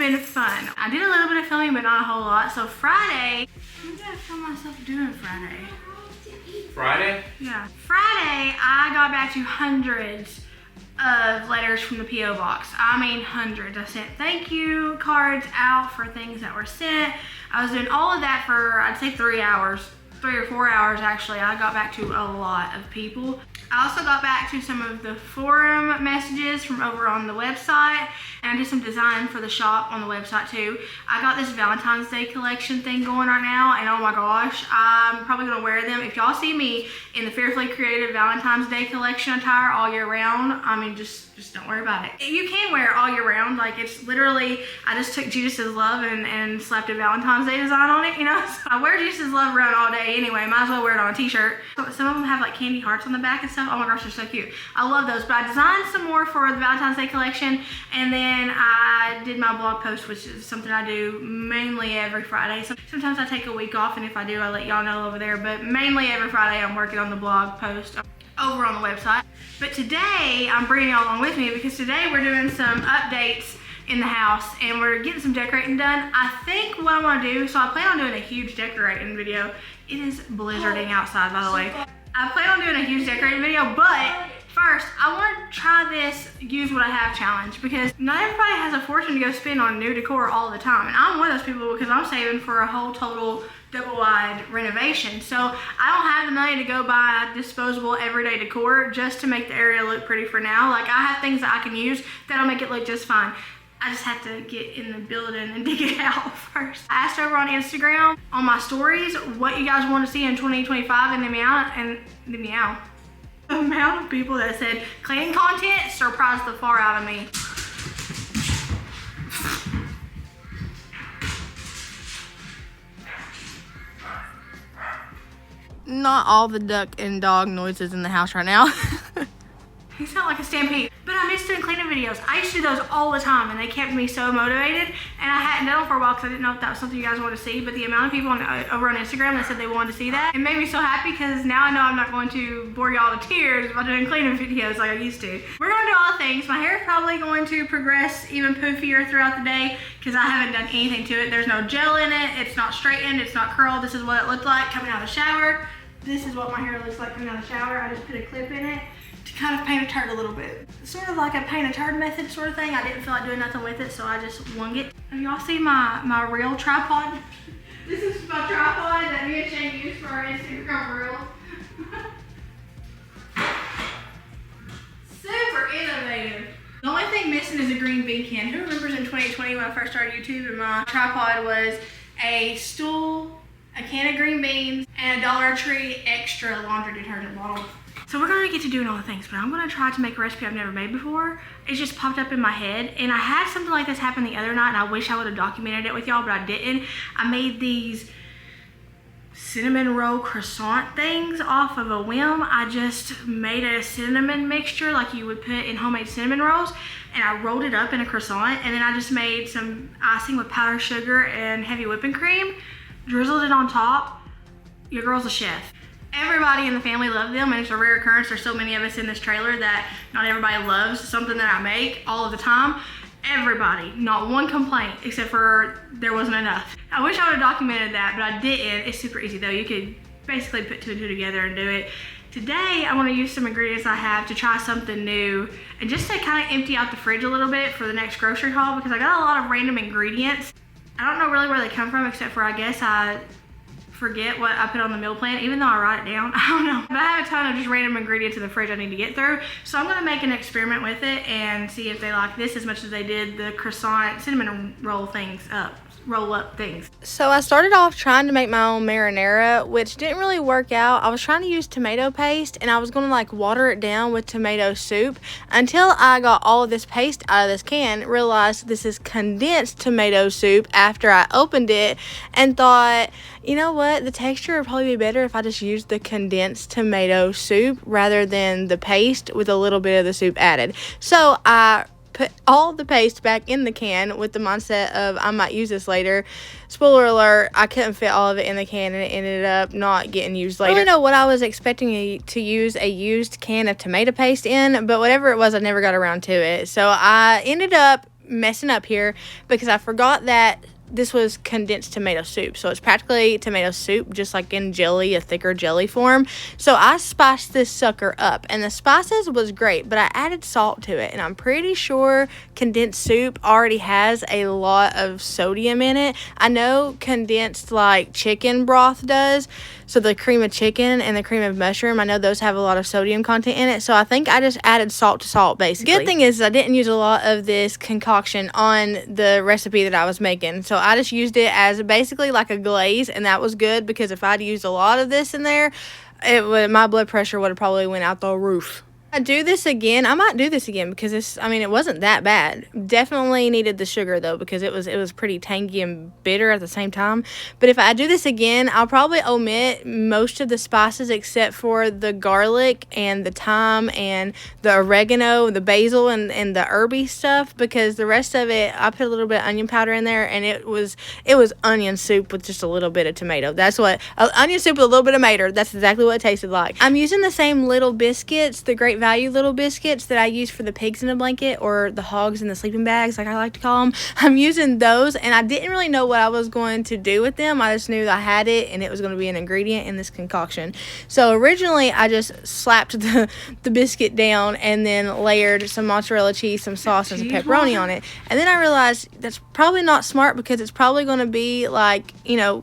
been fun. I did a little bit of filming, but not a whole lot. So Friday, what did I film myself doing Friday? Friday? Yeah. Friday, I got back to hundreds of letters from the P.O. box. I mean hundreds. I sent thank you cards out for things that were sent. I was doing all of that for, I'd say 3 hours. 3 or 4 hours actually. I got back to a lot of people. I also got back to some of the forum messages from over on the website, and I did some design for the shop on the website too. I got this Valentine's Day collection thing going right now, and oh my gosh, I'm probably gonna wear them. If y'all see me in the Fearfully Creative Valentine's Day collection attire all year round, I mean, just don't worry about it. You can wear it all year round. Like, it's literally, I just took Jesus' Love and slapped a Valentine's Day design on it, you know? So I wear Jesus' Love around all day anyway. Might as well wear it on a t-shirt. Some of them have like candy hearts on the back and stuff. Oh my gosh, they're so cute. I love those. But I designed some more for the Valentine's Day collection, and then I did my blog post, which is something I do mainly every Friday. So sometimes I take a week off, and if I do, I'll let y'all know over there. But mainly every Friday I'm working on the blog post over on the website. But today I'm bringing y'all along with me because today we're doing some updates in the house and we're getting some decorating done. I think what I want to do, so I plan on doing a huge decorating video. It is blizzarding outside, by the way. I plan on doing a huge decorating video, but first I want to try this use what I have challenge, because not everybody has a fortune to go spend on new decor all the time, and I'm one of those people because I'm saving for a whole total double wide renovation. So I don't have the money to go buy disposable everyday decor just to make the area look pretty for now. Like, I have things that I can use that'll make it look just fine. I just have to get in the building and dig it out first. I asked over on Instagram on my stories what you guys want to see in 2025, and the amount of people that said cleaning content surprised the far out of me. Not all the duck and dog noises in the house right now. You sound like a stampede. But I miss doing cleaning videos. I used to do those all the time, and they kept me so motivated. And I hadn't done them for a while because I didn't know if that was something you guys wanted to see. But the amount of people over on Instagram that said they wanted to see that, it made me so happy, because now I know I'm not going to bore y'all to tears by doing cleaning videos like I used to. We're going to do all the things. My hair is probably going to progress even poofier throughout the day because I haven't done anything to it. There's no gel in it. It's not straightened. It's not curled. This is what it looked like coming out of the shower. This is what my hair looks like coming out of the shower. I just put a clip in it to kind of paint a turd a little bit. Sort of like a paint a turd method sort of thing. I didn't feel like doing nothing with it, so I just wung it. Have y'all seen my real tripod? This is my tripod that me and Shane used for our Instagram reel. Super innovative. The only thing missing is a green bean can. Who remembers in 2020 when I first started YouTube and my tripod was a stool, a can of green beans, and a Dollar Tree extra laundry detergent bottle. So we're gonna get to doing all the things, but I'm gonna try to make a recipe I've never made before. It just popped up in my head, and I had something like this happen the other night, and I wish I would have documented it with y'all, but I didn't. I made these cinnamon roll croissant things off of a whim. I just made a cinnamon mixture like you would put in homemade cinnamon rolls, and I rolled it up in a croissant, and then I just made some icing with powdered sugar and heavy whipping cream, drizzled it on top. Your girl's a chef. Everybody in the family loved them, and it's a rare occurrence. There's so many of us in this trailer that not everybody loves something that I make all of the time. Everybody, not one complaint, except for there wasn't enough. I wish I would have documented that, but I didn't. It's super easy though. You could basically put 2 and 2 together and do it. Today, I want to use some ingredients I have to try something new, and just to kind of empty out the fridge a little bit for the next grocery haul, because I got a lot of random ingredients. I don't know really where they come from, except for I guess I forget what I put on the meal plan, even though I write it down. I don't know. But I have a ton of just random ingredients in the fridge I need to get through. So I'm gonna make an experiment with it and see if they like this as much as they did the croissant cinnamon roll up things. So I started off trying to make my own marinara, which didn't really work out. I was trying to use tomato paste, and I was gonna like water it down with tomato soup until I got all of this paste out of this can, realized this is condensed tomato soup after I opened it, and thought, you know what, the texture would probably be better if I just used the condensed tomato soup rather than the paste with a little bit of the soup added. So I put all the paste back in the can with the mindset of I might use this later. Spoiler alert, I couldn't fit all of it in the can, and it ended up not getting used later. I don't know what I was expecting to use a used can of tomato paste in, but whatever it was, I never got around to it. So I ended up messing up here because I forgot that this was condensed tomato soup. So it's practically tomato soup, just like in jelly, a thicker jelly form. So I spiced this sucker up, and the spices was great, but I added salt to it. And I'm pretty sure condensed soup already has a lot of sodium in it. I know condensed like chicken broth does. So the cream of chicken and the cream of mushroom, I know those have a lot of sodium content in it. So I think I just added salt to salt, basically. Good thing is I didn't use a lot of this concoction on the recipe that I was making. So I just used it as basically like a glaze, and that was good because if I'd used a lot of this in there, my blood pressure would have probably went out the roof. I do this again. I might do this again because it wasn't that bad. Definitely needed the sugar though because it was pretty tangy and bitter at the same time. But if I do this again, I'll probably omit most of the spices except for the garlic and the thyme and the oregano, the basil and the herby stuff, because the rest of it, I put a little bit of onion powder in there, and it was onion soup with just a little bit of tomato. That's what onion soup with a little bit of tomato. That's exactly what it tasted like. I'm using the same little biscuits, the Great Value little biscuits that I use for the pigs in a blanket or the hogs in the sleeping bags, like I like to call them. I'm using those, and I didn't really know what I was going to do with them. I just knew that I had it and it was going to be an ingredient in this concoction. So originally I just slapped the biscuit down and then layered some mozzarella cheese, some sauce, and some pepperoni on it. And then I realized that's probably not smart because it's probably going to be like,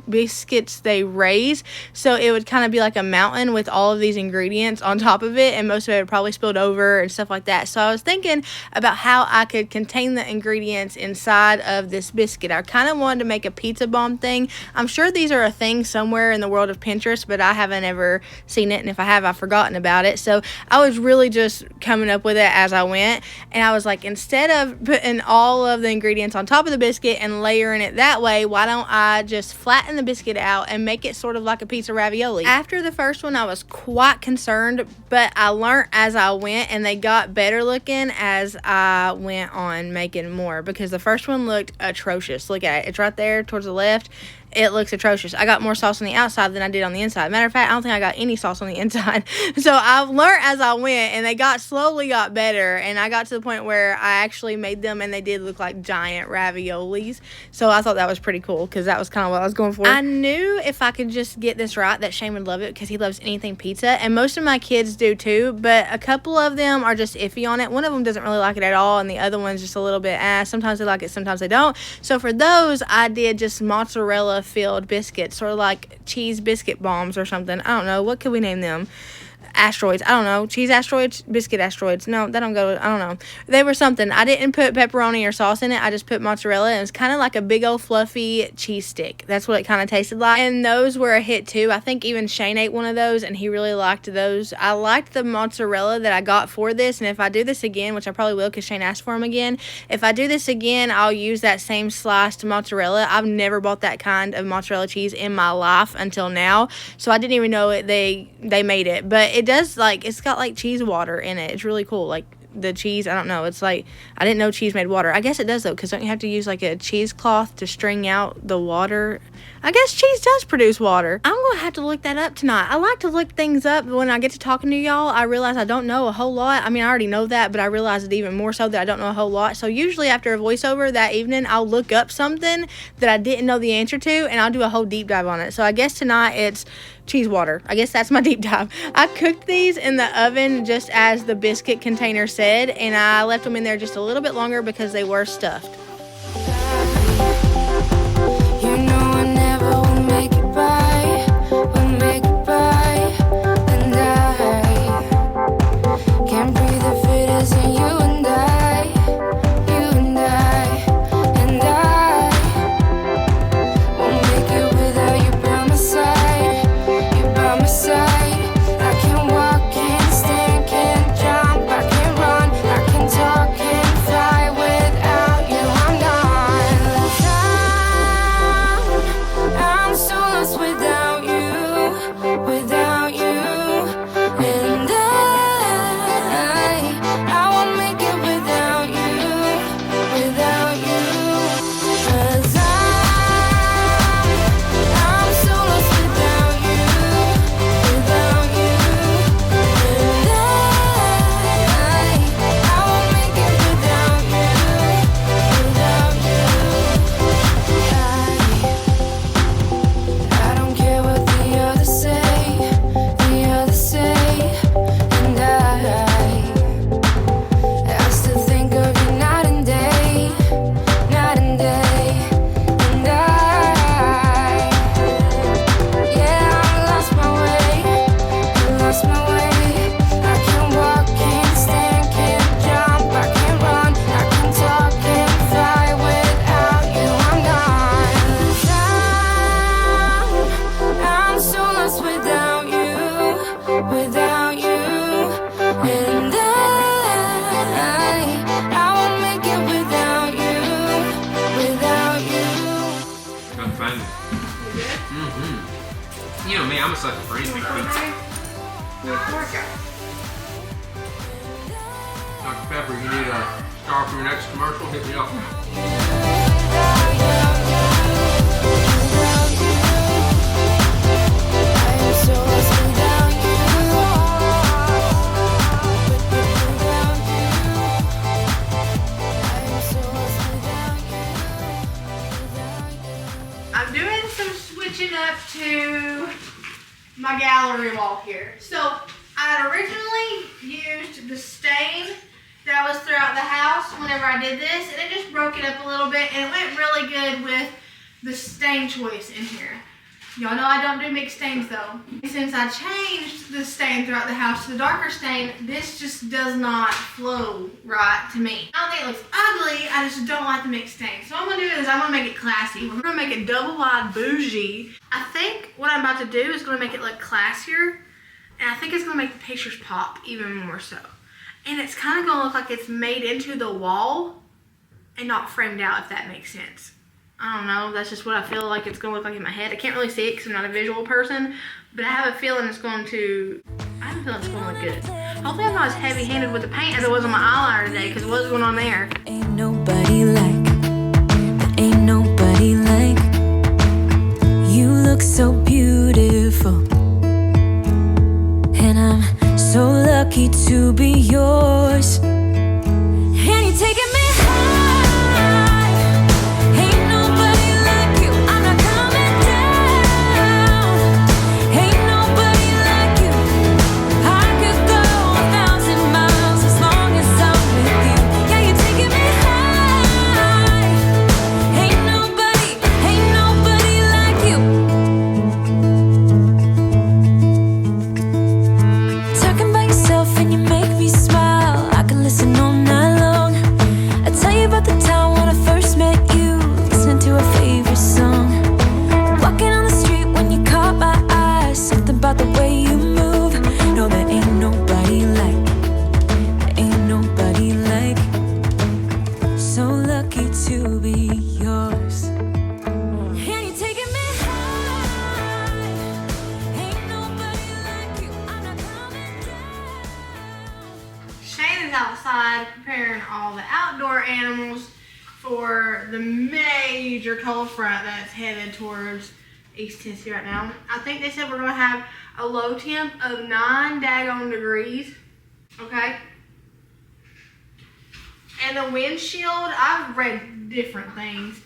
biscuits they raise. So it would kind of be like a mountain with all of these ingredients on top of it, and most of it would probably spilled over and stuff like that. So I was thinking about how I could contain the ingredients inside of this biscuit. I kind of wanted to make a pizza bomb thing. I'm sure these are a thing somewhere in the world of Pinterest, but I haven't ever seen it, and if I have, I've forgotten about it. So I was really just coming up with it as I went, and I was like, instead of putting all of the ingredients on top of the biscuit and layering it that way, why don't I just flatten the biscuit out and make it sort of like a pizza ravioli? After the first one, I was quite concerned, but I learned as I went, and they got better looking as I went on making more, because the first one looked atrocious. Look at it. It's right there towards the left. It looks atrocious. I got more sauce on the outside than I did on the inside. Matter of fact, I don't think I got any sauce on the inside. So I've learned as I went, and they slowly got better, and I got to the point where I actually made them, and they did look like giant raviolis. So I thought that was pretty cool, because that was kind of what I was going for. I knew if I could just get this right that Shane would love it, because he loves anything pizza, and most of my kids do too, but a couple of them are just iffy on it. One of them doesn't really like it at all, and the other one's just a little bit sometimes they like it, sometimes they don't. So for those, I did just mozzarella filled biscuits, sort of like cheese biscuit bombs or something. I don't know, what could we name them? Asteroids. I don't know. Cheese asteroids, biscuit asteroids. No, that don't go. I don't know. They were something. I didn't put pepperoni or sauce in it. I just put mozzarella, and it's kind of like a big old fluffy cheese stick. That's what it kind of tasted like. And those were a hit too. I think even Shane ate one of those, and he really liked those. I liked the mozzarella that I got for this, and if I do this again, which I probably will because Shane asked for them again, if I do this again, I'll use that same sliced mozzarella. I've never bought that kind of mozzarella cheese in my life until now, so I didn't even know it. They made it, but it does, like, it's got like cheese water in it. It's really cool. Like the cheese, I don't know, it's like, I didn't know cheese made water. I guess it does though, because don't you have to use like a cheesecloth to string out the water? I guess cheese does produce water. I'm gonna have to look that up tonight. I like to look things up. When I get to talking to y'all, I realize I don't know a whole lot. I mean, I already know that, but I realize it even more so that I don't know a whole lot. So usually after a voiceover that evening, I'll look up something that I didn't know the answer to, and I'll do a whole deep dive on it. So I guess tonight it's cheese water. I guess that's my deep dive. I cooked these in the oven just as the biscuit container said, and I left them in there just a little bit longer because they were stuffed. Without you, and I won't make it Hey, I'm a sucker for anything pizza. Dr. Pepper, you need a star for your next commercial? Hit me up. I'm doing some switching up to my gallery wall here. So I had originally used the stain that was throughout the house whenever I did this, and it just broke it up a little bit, and it went really good with the stain choice in here. Y'all know I don't do mixed stains though. Since I changed the stain throughout the house to the darker stain, this just does not flow right to me. I don't think it looks ugly, I just don't like the mixed stain. So what I'm gonna do is I'm gonna make it classy. We're gonna make it double wide bougie. I think what I'm about to do is gonna make it look classier, and I think it's gonna make the pictures pop even more so. And it's kind of gonna look like it's made into the wall and not framed out, if that makes sense. I don't know, that's just what I feel like it's gonna look like in my head. I can't really see it because I'm not a visual person, but I have a feeling it's going to, look good. Hopefully I'm not as heavy-handed with the paint as I was on my eyeliner today, because what's going on there? Ain't nobody like you. Look so beautiful, and I'm so lucky to be yours. And you're taking me high. Ain't nobody like you. I'm not coming down. Ain't nobody like you. I could go 1,000 miles as long as I'm with you. Yeah, you're taking me high. Ain't nobody like you. Talking about yourself and you make me smile. I can listen all night long. I tell you about the time when I first met you, listening to our favorite song. Walking on the street when you caught my eyes, something about the way you move. No, there ain't nobody like. So lucky to be yours. And you're taking me high. Ain't nobody like you. I'm not coming down. Shane is outside preparing all the outdoor animals for the major cold front that's headed towards East Tennessee right now. I think they said we're gonna have a low temp of 9 daggone degrees, okay? And the windshield, I've read different things.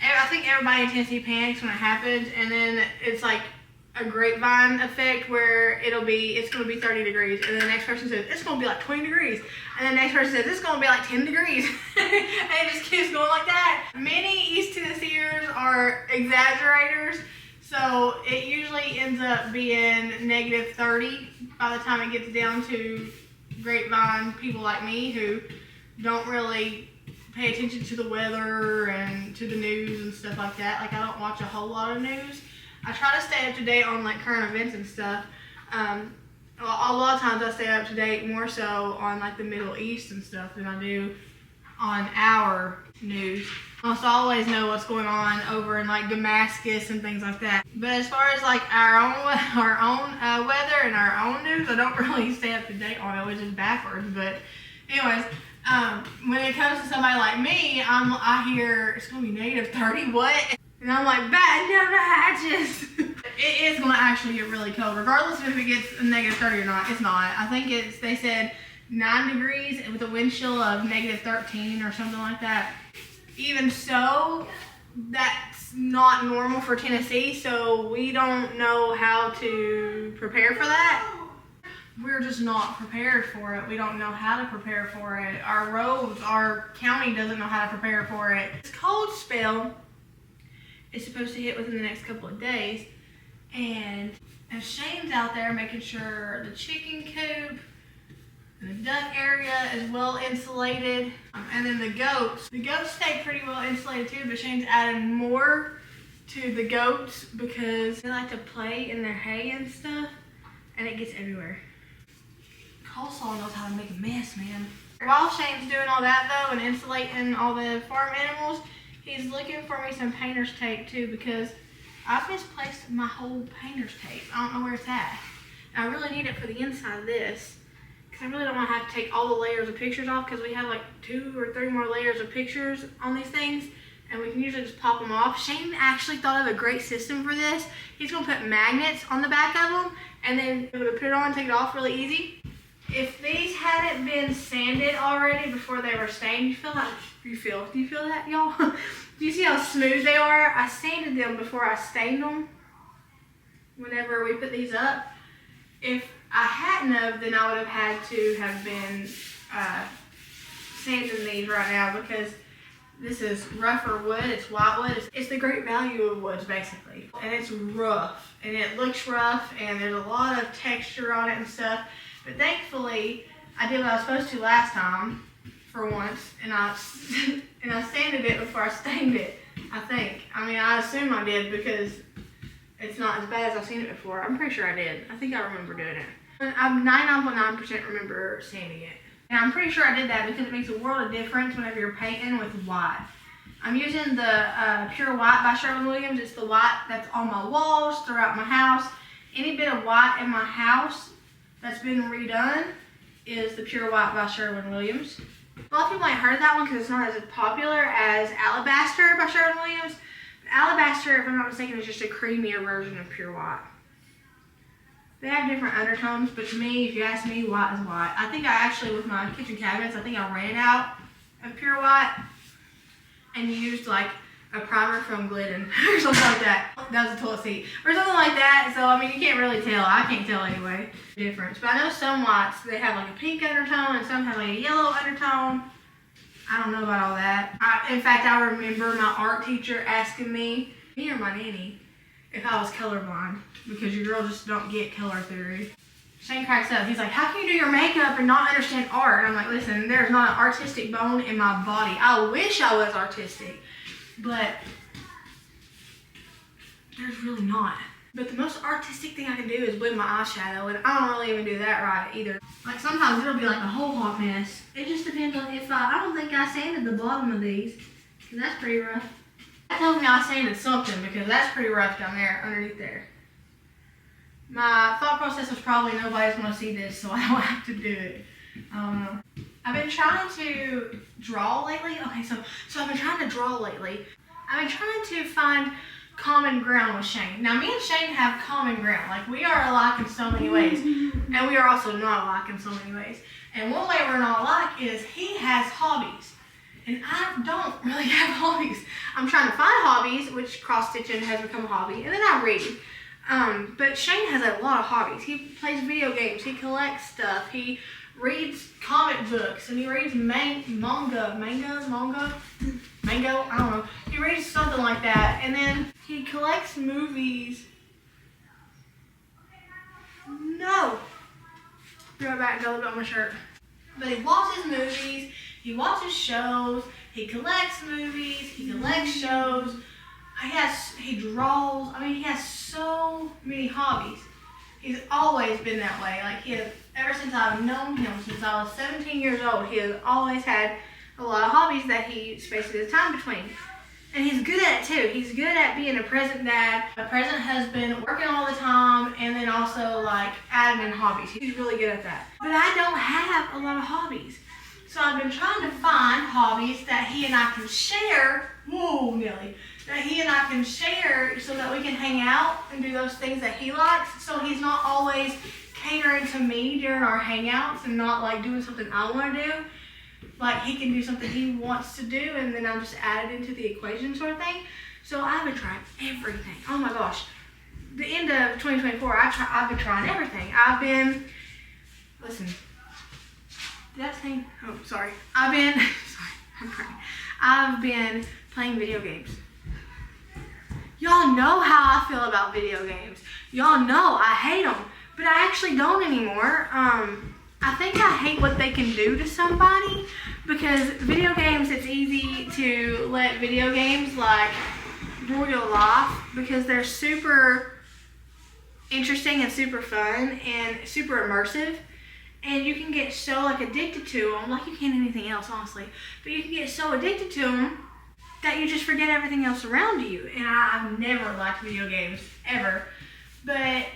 I think everybody in Tennessee panics when it happens, and then it's like a grapevine effect where it's gonna be 30 degrees, and then the next person says it's gonna be like 20 degrees, and then the next person says it's gonna be like 10 degrees, and it just keeps going like that. Many East Tennesseers are exaggerators, so it usually ends up being negative 30 by the time it gets down to grapevine people like me who don't really pay attention to the weather and to the news and stuff like that. Like, I don't watch a whole lot of news. I try to stay up to date on like current events and stuff. A lot of times I stay up to date more so on like the Middle East and stuff than I do on our news. I almost always know what's going on over in like Damascus and things like that. But as far as like our own weather and our own news, I don't really stay up to date on it, which is backwards. But anyways, when it comes to somebody like me, I hear it's gonna be negative 30. What? And I'm like, bad never hatches. It is gonna actually get really cold, regardless of if it gets a negative 30 or not. It's not. I think they said 9 degrees with a wind chill of negative 13 or something like that. Even so, that's not normal for Tennessee, so we don't know how to prepare for that. We're just not prepared for it. We don't know how to prepare for it. Our roads, our county doesn't know how to prepare for it. This cold spell is supposed to hit within the next couple of days, and Shane's out there making sure the chicken coop and the duck area is well insulated, and then the goats stay pretty well insulated too, but Shane's adding more to the goats because they like to play in their hay and stuff, and it gets everywhere. Coleslaw knows how to make a mess, man. While Shane's doing all that though and insulating all the farm animals, he's looking for me some painter's tape too, because I've misplaced my whole painter's tape. I don't know where it's at. I really need it for the inside of this, because I really don't want to have to take all the layers of pictures off, because we have like 2 or 3 more layers of pictures on these things, and we can usually just pop them off. Shane actually thought of a great system for this. He's going to put magnets on the back of them, and then be able to put it on and take it off really easy. If these hadn't been sanded already before they were stained, do you feel that, y'all? Do you see how smooth they are? I sanded them before I stained them whenever we put these up. If I hadn't of, then I would have had to have been sanding these right now, because this is rougher wood, it's white wood. It's the great value of woods, basically. And it's rough, and it looks rough, and there's a lot of texture on it and stuff. But thankfully, I did what I was supposed to last time, for once, and I sanded it before I stained it, I think. I mean, I assume I did, because it's not as bad as I've seen it before. I'm pretty sure I did. I think I remember doing it. I'm 99.9% remember sanding it. And I'm pretty sure I did that because it makes a world of difference whenever you're painting with white. I'm using the Pure White by Sherwin-Williams. It's the white that's on my walls throughout my house. Any bit of white in my house that's been redone is the Pure White by Sherwin-Williams. A lot of people ain't heard of that one because it's not as popular as Alabaster by Sherwin-Williams. Alabaster, if I'm not mistaken, is just a creamier version of Pure White. They have different undertones, but to me, if you ask me, white is white. I think I actually, with my kitchen cabinets, I think I ran out of Pure White and used like a primer from Glidden or something like that. That was a toilet seat or something like that. So, I mean, you can't really tell. I can't tell anyway the difference. But I know some whites, they have like a pink undertone and some have like a yellow undertone. I don't know about all that. In fact, I remember my art teacher asking me or my nanny if I was colorblind, because your girl just don't get color theory. Shane cracks up. He's like, how can you do your makeup and not understand art? And I'm like, listen, there's not an artistic bone in my body. I wish I was artistic, but there's really not. But the most artistic thing I can do is blend my eyeshadow, and I don't really even do that right either. Like sometimes it'll be like a whole hot mess. It just depends on if I don't think I sanded the bottom of these, because that's pretty rough. That tells me I sanded something, because that's pretty rough down there, underneath there. My thought process was probably nobody's gonna see this, so I don't have to do it. I don't know. I've been trying to draw lately. Okay, so I've been trying to draw lately. I've been trying to find common ground with Shane. Now, me and Shane have common ground. Like, we are alike in so many ways, and we are also not alike in so many ways. And one way we're not alike is he has hobbies, and I don't really have hobbies. I'm trying to find hobbies, which cross-stitching has become a hobby, and then I read. But Shane has a lot of hobbies. He plays video games, he collects stuff, he reads comic books, and he reads manga, I don't know. He reads something like that, and then he collects movies. No! Be right back, go on my shirt. But he watches movies, he watches shows, he collects movies, he collects shows. He draws. I mean, he has so many hobbies. He's always been that way. Like, ever since I've known him, since I was 17 years old, he has always had a lot of hobbies that he spaces his time between. And he's good at it too. He's good at being a present dad, a present husband, working all the time, and then also like adding in hobbies. He's really good at that. But I don't have a lot of hobbies. So I've been trying to find hobbies that he and I can share. Whoa, Nelly. That he and I can share so that we can hang out and do those things that he likes. So he's not always catering to me during our hangouts and not like doing something I want to do. Like, he can do something he wants to do, and then I'm just added into the equation sort of thing. So I've been trying everything. Oh my gosh. The end of 2024, I've been trying everything. Listen. Did I say? Oh, sorry. I'm crying. I've been playing video games. Y'all know how I feel about video games. Y'all know I hate them, but I actually don't anymore. I think I hate what they can do to somebody, because video games, it's easy to let video games like rule your life, because they're super interesting and super fun and super immersive, and you can get so like addicted to them, like you can't anything else honestly, but you can get so addicted to them that you just forget everything else around you. And I've never liked video games, ever. But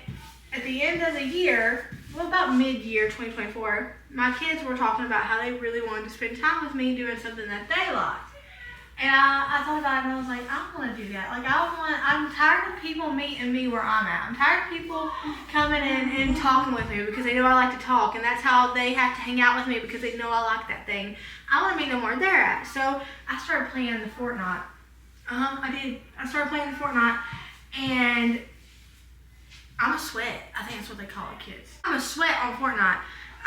at the end of the year, well, about mid-year 2024, my kids were talking about how they really wanted to spend time with me doing something that they liked. And I thought about it and I was like, I want to do that. Like, I'm tired of people meeting me where I'm at. I'm tired of people coming in and talking with me because they know I like to talk, and that's how they have to hang out with me because they know I like that thing. I want to meet them where they're at. So I started playing the Fortnite. I did. I started playing the Fortnite, and I'm a sweat. I think that's what they call it, kids. I'm a sweat on Fortnite.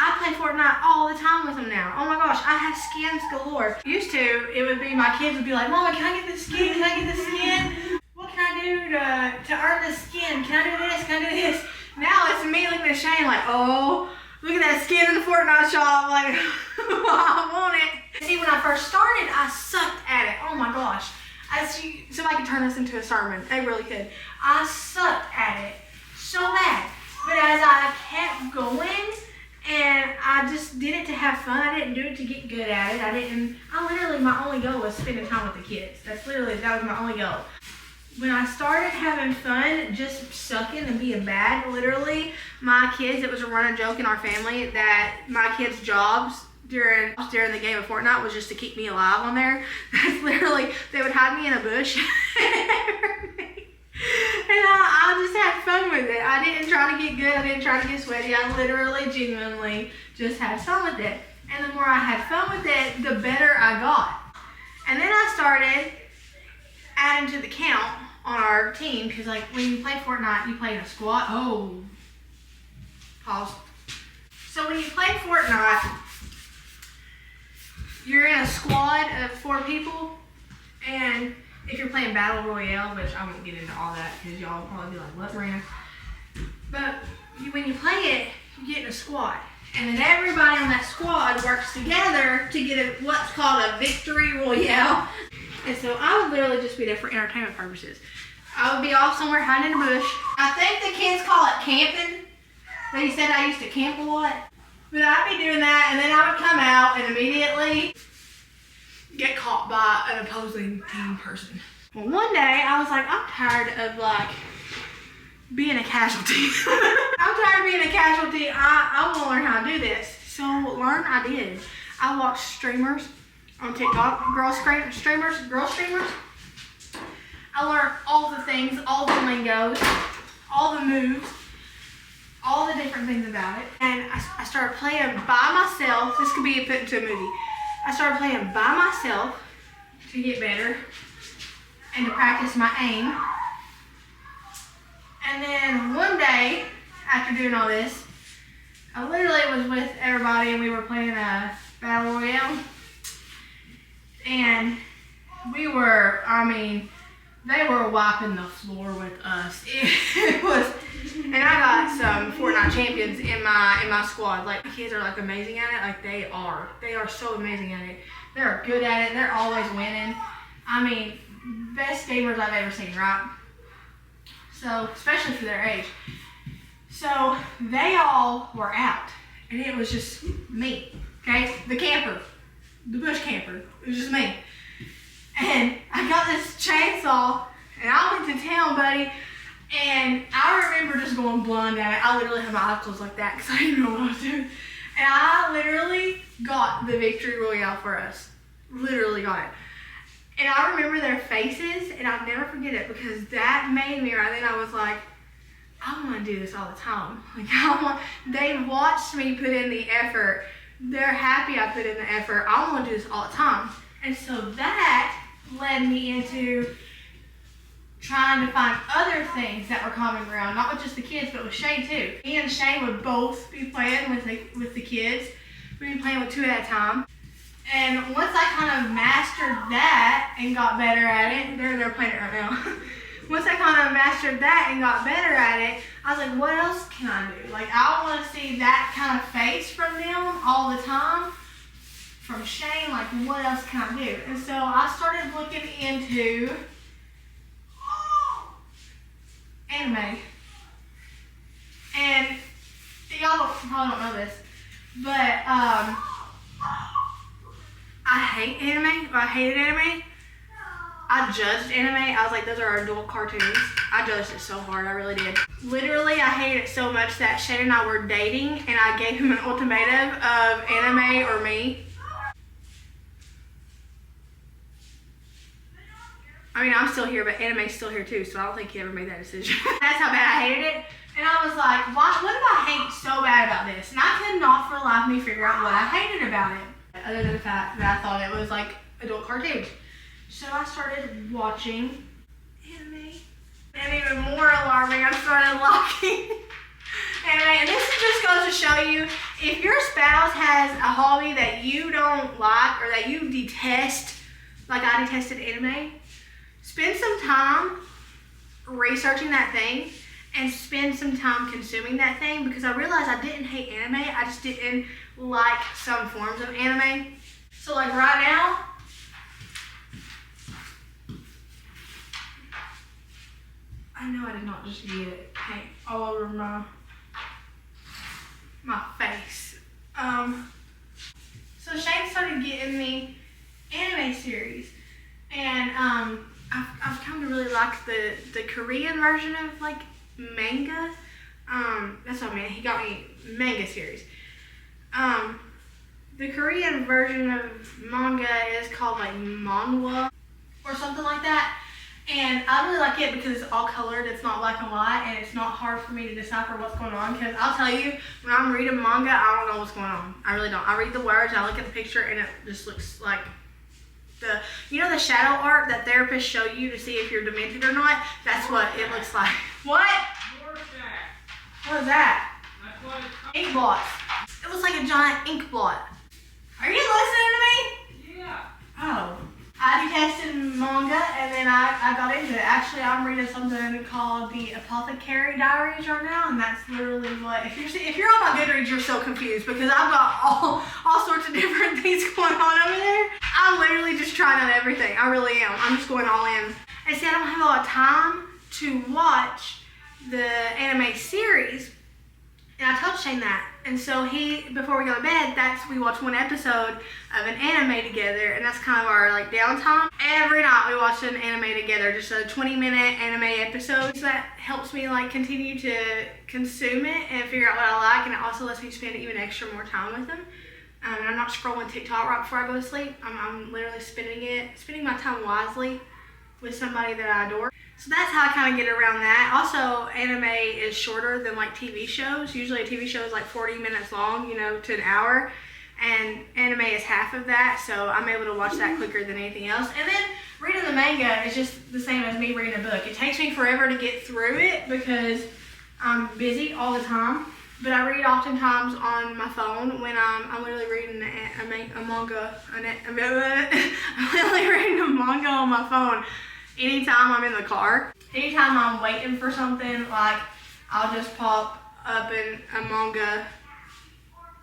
I play Fortnite all the time with them now. Oh my gosh, I have skins galore. Used to, it would be my kids would be like, Mama, can I get this skin? Can I get this skin? What can I do to earn this skin? Can I do this? Can I do this? Now it's me looking at Shane like, oh, look at that skin in the Fortnite shop. Like, I want it. See, when I first started, I sucked at it. Oh my gosh. Somebody could turn this into a sermon. They really could. I sucked at it so bad. But as I kept going, and I just did it to have fun. I didn't do it to get good at it. My only goal was spending time with the kids. That was my only goal. When I started having fun, just sucking and being bad, literally, my kids, it was a running joke in our family that my kids' jobs during the game of Fortnite was just to keep me alive on there. That's literally, they would hide me in a bush. And I just had fun with it. I didn't try to get good. I didn't try to get sweaty. I literally, genuinely just had fun with it. And the more I had fun with it, the better I got. And then I started adding to the count on our team because, like, when you play Fortnite, you play in a squad. Oh, pause. So when you play Fortnite, you're in a squad of 4 people, and if you're playing Battle Royale, which I won't get into all that because y'all will probably be like, what, Merina? But when you play it, you get in a squad. And then everybody on that squad works together to get what's called a victory royale. And so I would literally just be there for entertainment purposes. I would be off somewhere hiding in a bush. I think the kids call it camping. They said I used to camp a lot. But I'd be doing that, and then I would come out and immediately get caught by an opposing team person. Well, one day I was like, I'm tired of being a casualty. I'm tired of being a casualty. I want to learn how to do this. So learn I did. I watched streamers on TikTok, girl streamers. I learned all the things, all the lingos, all the moves, all the different things about it. And I started playing by myself. This could be put into a movie. I started playing by myself to get better and to practice my aim. And then one day, after doing all this, I literally was with everybody and we were playing a Battle Royale. And they were wiping the floor with us. It was, and I got some Fortnite champions in my squad. Like, the kids are like amazing at it. Like, they are so amazing at it. They're good at it. They're always winning. I mean, best gamers I've ever seen, right? So, especially for their age. So, they all were out. And it was just me, okay? The camper. The bush camper. It was just me. And I got this chainsaw, and I went to town, buddy. And I remember just going blind at it. I literally had my eyes closed like that because I didn't know what I was doing. And I literally got the victory royale for us. Literally got it. And I remember their faces, and I'll never forget it because that made me, right then I was like, I want to do this all the time. Like, they watched me put in the effort. They're happy I put in the effort. I want to do this all the time. And so that led me into trying to find other things that were common ground, not with just the kids, but with Shane too. Me and Shane would both be playing with the kids. We'd be playing with 2 at a time. And once I kind of mastered that and got better at it, they're playing it right now. Once I kind of mastered that and got better at it, I was like, what else can I do? Like, I want to see that kind of face from them all the time. From Shane, like, what else can I do? And so I started looking into anime. And y'all probably don't know this, but I hate anime. I hated anime. I judged anime. I was like, those are adult cartoons. I judged it so hard, I really did. Literally, I hated it so much that Shane and I were dating, and I gave him an ultimatum of anime or me. I mean, I'm still here, but anime's still here too, so I don't think he ever made that decision. That's how bad I hated it. And I was like, what did I hate so bad about this? And I could not for the life of me figure out what I hated about it. Other than the fact that I thought it was like adult cartoons. So I started watching anime. And even more alarming, I started liking anime. And this just goes to show you, if your spouse has a hobby that you don't like or that you detest, like I detested anime, spend some time researching that thing and spend some time consuming that thing, because I realized I didn't hate anime, I just didn't like some forms of anime. So like right now, I know I did not just get paint all over my face. So Shane started getting me anime series, and I've come to really like the Korean version of like manga. That's what I mean. He got me manga series. The Korean version of manga is called like manhwa or something like that. And I really like it because it's all colored, it's not black and white, and it's not hard for me to decipher what's going on. Because I'll tell you, when I'm reading manga, I don't know what's going on. I really don't. I read the words, I look at the picture, and it just looks like the shadow art that therapists show you to see if you're demented or not. That's what it looks like. What? What is that? Ink blots. It looks like a giant ink blot. Are you listening to me? Yeah. Oh. I detested manga, and then I got into it. Actually, I'm reading something called the Apothecary Diaries right now, and that's literally what, if you're on my Goodreads, you're so confused because I've got all sorts of different things going on over there. I'm literally just trying out everything. I really am. I'm just going all in. And see, I don't have a lot of time to watch the anime series, and I told Shane that. And so before we go to bed, we watch one episode of an anime together, and that's kind of our like downtime. Every night we watch an anime together, just a 20-minute anime episode. So that helps me like continue to consume it and figure out what I like, and it also lets me spend even extra more time with them. And I'm not scrolling TikTok right before I go to sleep. I'm literally spending my time wisely with somebody that I adore. So that's how I kind of get around that. Also, anime is shorter than like TV shows. Usually a TV show is like 40 minutes long, to an hour. And anime is half of that, so I'm able to watch that quicker than anything else. And then reading the manga is just the same as me reading a book. It takes me forever to get through it because I'm busy all the time. But I read oftentimes on my phone when I'm literally reading a manga. I'm literally reading a manga on my phone. Anytime I'm in the car, anytime I'm waiting for something, like I'll just pop up in a manga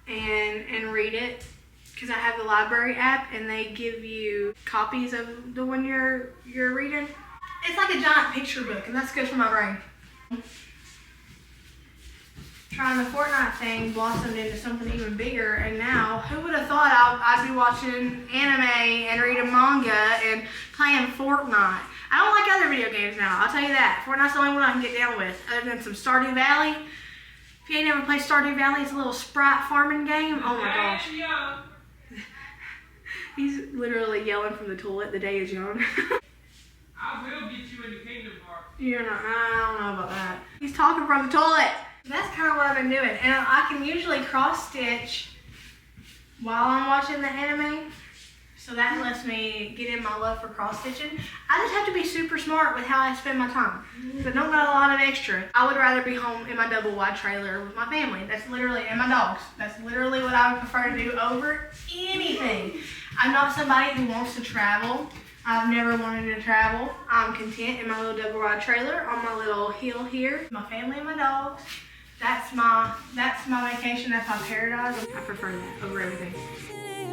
and read it, because I have the library app and they give you copies of the one you're reading. It's like a giant picture book, and that's good for my brain. Trying the Fortnite thing blossomed into something even bigger, and now who would have thought I'd be watching anime and reading manga and playing Fortnite. I don't like other video games now, I'll tell you that. Fortnite's the only one I can get down with, other than some Stardew Valley. If you ain't never played Stardew Valley, it's a little sprite farming game. Oh my gosh. He's literally yelling from the toilet, the day is young. I will get you into Kingdom Hearts. You're not, I don't know about that. He's talking from the toilet. That's kind of what I've been doing. And I can usually cross stitch while I'm watching the anime. So that lets me get in my love for cross stitching. I just have to be super smart with how I spend my time. So don't got a lot of extra. I would rather be home in my double wide trailer with my family. That's literally, and my dogs. That's literally what I would prefer to do over anything. I'm not somebody who wants to travel. I've never wanted to travel. I'm content in my little double wide trailer on my little hill here. My family and my dogs. That's my vacation. That's my paradise. I prefer that over everything.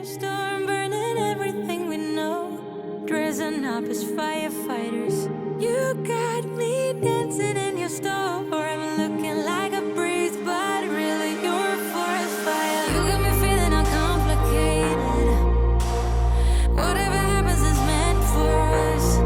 Storm burning everything we know, dressing up as firefighters. You got me dancing in your storm, looking like a breeze, but really you're a forest fire. You got me feeling uncomplicated. Whatever happens is meant for us.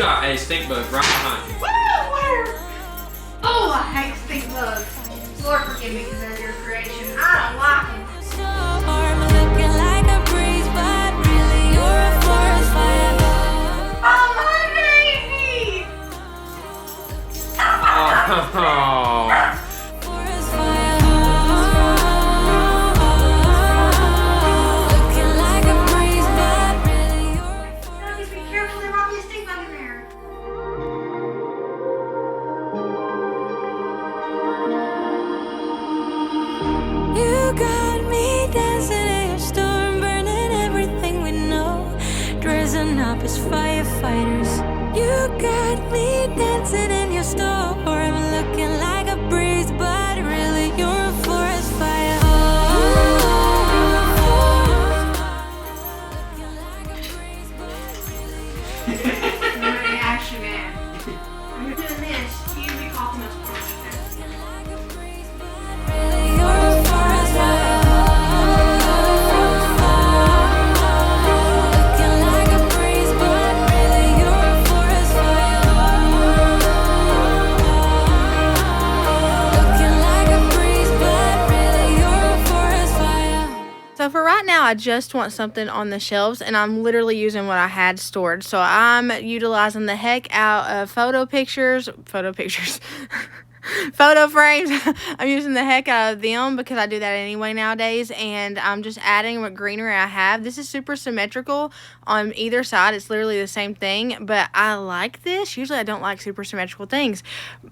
got a stink bug right behind you. Where? Oh, I hate stink bugs. Lord forgive me because they're your creation. I don't like them. Storm looking like a breeze, but really you're a forest fire. Oh, my baby! Oh. Forest fire. Looking like a breeze, but really you're a forest Now just be careful, there might be a stink bug in there. You got me dancing in your storm, burning everything we know. Dressing up as firefighters. You got me dancing in your storm, looking like a breeze, but really you're a forest fire. Looking like a breeze, but really I'm ready to ask you, man. When you're doing this, you be coughing those corners. like a breeze, but really you're a forest fire. Looking like a breeze, but really you're a forest fire. Looking like a breeze, but really you're a forest fire. So for right now, I just want something on the shelves, and I'm literally using what I had stored. So I'm utilizing the heck out of photo frames. I'm using the heck out of them because I do that anyway nowadays, and I'm just adding what greenery I have. This is super symmetrical on either side. It's literally the same thing, but I like this. Usually I don't like super symmetrical things.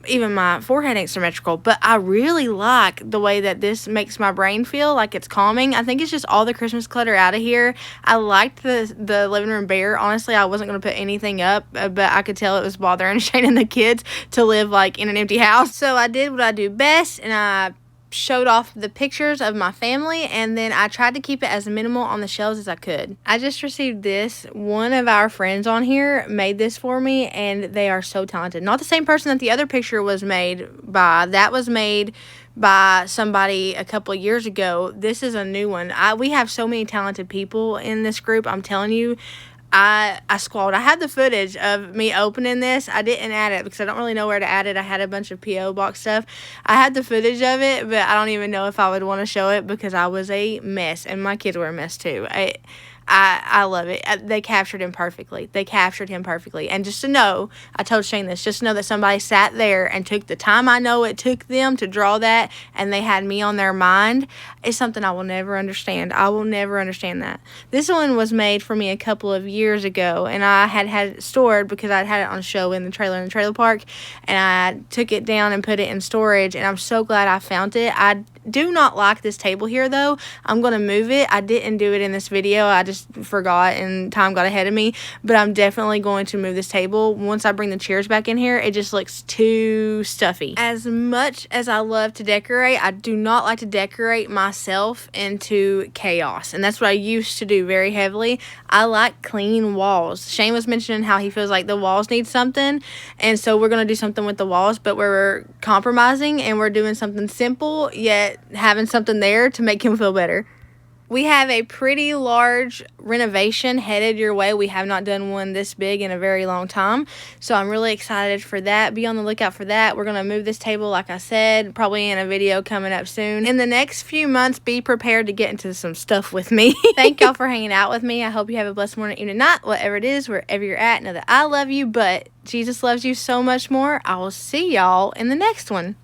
Even my forehead ain't symmetrical, but I really like the way that this makes my brain feel like it's calming. I think it's just all the Christmas clutter out of here. I liked the living room bare. Honestly, I wasn't going to put anything up, but I could tell it was bothering Shane and the kids to live like in an empty house. So I did what I do best, and I showed off the pictures of my family, and then I tried to keep it as minimal on the shelves as I could. I just received this. One of our friends on here made this for me, and they are so talented. Not the same person that the other picture was made by. That was made by somebody a couple of years ago. This is a new one. We have so many talented people in this group. I'm telling you. I squalled. I had the footage of me opening this. I didn't add it because I don't really know where to add it. I had a bunch of P.O. box stuff. I had the footage of it, but I don't even know if I would want to show it because I was a mess, and my kids were a mess too. I love it. They captured him perfectly. And just to know, I told Shane this, just to know that somebody sat there and took the time I know it took them to draw that, and they had me on their mind, is something I will never understand. I will never understand that. This one was made for me a couple of years ago, and I had it stored because I'd had it on show in the trailer park, and I took it down and put it in storage, and I'm so glad I found it. I do not like this table here, though. I'm going to move it. I didn't do it in this video. I just forgot and time got ahead of me, but I'm definitely going to move this table. Once I bring the chairs back in here, it just looks too stuffy. As much as I love to decorate, I do not like to decorate myself into chaos, and that's what I used to do very heavily. I like clean walls. Shane was mentioning how he feels like the walls need something, and so we're going to do something with the walls, but we're compromising and we're doing something simple yet having something there to make him feel better. We have a pretty large renovation headed your way. We have not done one this big in a very long time, so I'm really excited for that. Be on the lookout for that. We're going to move this table, like I said, probably in a video coming up soon. In the next few months, be prepared to get into some stuff with me. Thank y'all for hanging out with me. I hope you have a blessed morning, evening, night, whatever it is, wherever you're at. Know that I love you, but Jesus loves you so much more. I will see y'all in the next one.